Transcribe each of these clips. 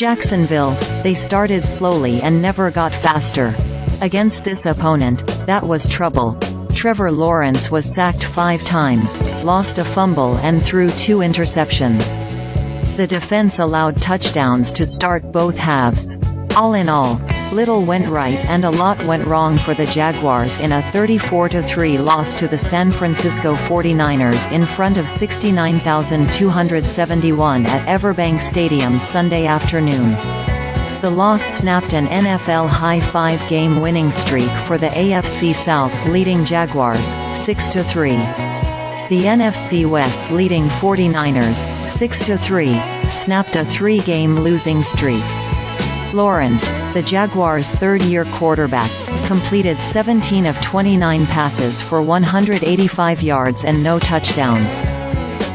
Jacksonville, they started slowly and never got faster. Against this opponent, that was trouble. Trevor Lawrence was sacked 5 times, lost a fumble and threw 2 interceptions. The defense allowed touchdowns to start both halves. All in all, little went right and a lot went wrong for the Jaguars in a 34-3 loss to the San Francisco 49ers in front of 69,271 at EverBank Stadium Sunday afternoon. The loss snapped an NFL-high 5-game winning streak for the AFC South-leading Jaguars, 6-3. The NFC West-leading 49ers, 6-3, snapped a 3-game losing streak. Lawrence, the Jaguars' third-year quarterback, completed 17 of 29 passes for 185 yards and no touchdowns.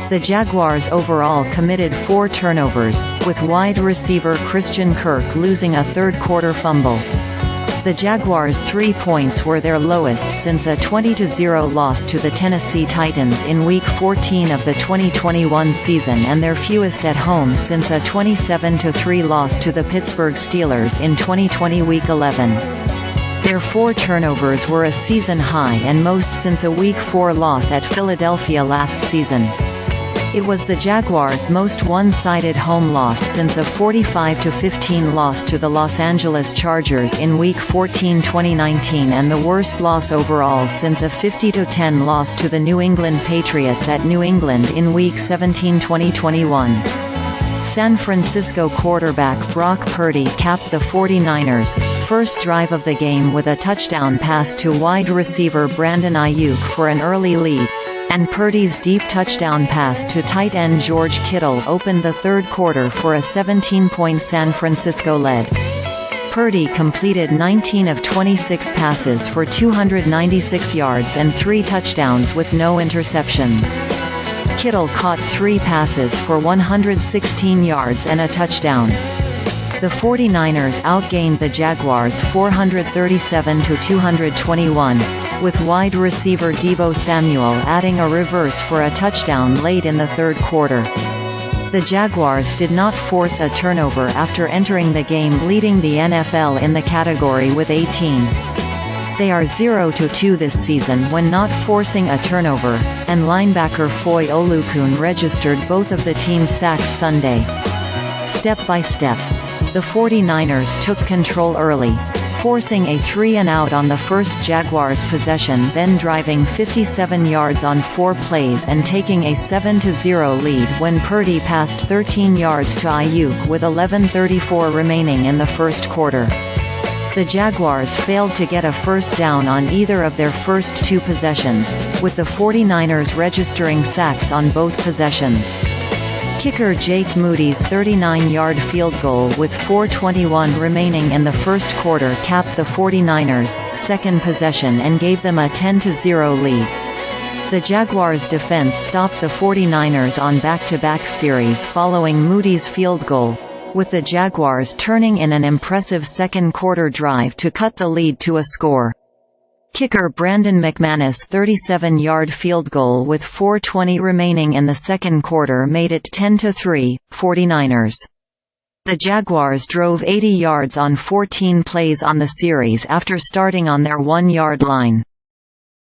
The Jaguars overall committed 4 turnovers, with wide receiver Christian Kirk losing a third-quarter fumble. The Jaguars' 3 points were their lowest since a 20-0 loss to the Tennessee Titans in Week 14 of the 2021 season and their fewest at home since a 27-3 loss to the Pittsburgh Steelers in 2020 Week 11. Their 4 turnovers were a season high and most since a Week 4 loss at Philadelphia last season. It was the Jaguars' most one-sided home loss since a 45-15 loss to the Los Angeles Chargers in Week 14 2019 and the worst loss overall since a 50-10 loss to the New England Patriots at New England in Week 17 2021. San Francisco quarterback Brock Purdy capped the 49ers' first drive of the game with a touchdown pass to wide receiver Brandon Aiyuk for an early lead, and Purdy's deep touchdown pass to tight end George Kittle opened the third quarter for a 17-point San Francisco lead. Purdy completed 19 of 26 passes for 296 yards and 3 touchdowns with no interceptions. Kittle caught 3 passes for 116 yards and a touchdown. The 49ers outgained the Jaguars 437-221, with wide receiver Deebo Samuel adding a reverse for a touchdown late in the third quarter. The Jaguars did not force a turnover after entering the game leading the NFL in the category with 18. They are 0-2 this season when not forcing a turnover, and linebacker Foye Olukoun registered both of the team's sacks Sunday. Step by step, the 49ers took control early, forcing a 3-and-out on the first Jaguars possession, then driving 57 yards on 4 plays and taking a 7-0 lead when Purdy passed 13 yards to Aiyuk with 11:34 remaining in the first quarter. The Jaguars failed to get a first down on either of their first 2 possessions, with the 49ers registering sacks on both possessions. Kicker Jake Moody's 39-yard field goal with 4:21 remaining in the first quarter capped the 49ers' second possession and gave them a 10-0 lead. The Jaguars' defense stopped the 49ers on back-to-back series following Moody's field goal, with the Jaguars turning in an impressive second-quarter drive to cut the lead to a score. Kicker Brandon McManus' 37-yard field goal with 4:20 remaining in the second quarter made it 10-3, 49ers. The Jaguars drove 80 yards on 14 plays on the series after starting on their 1-yard line.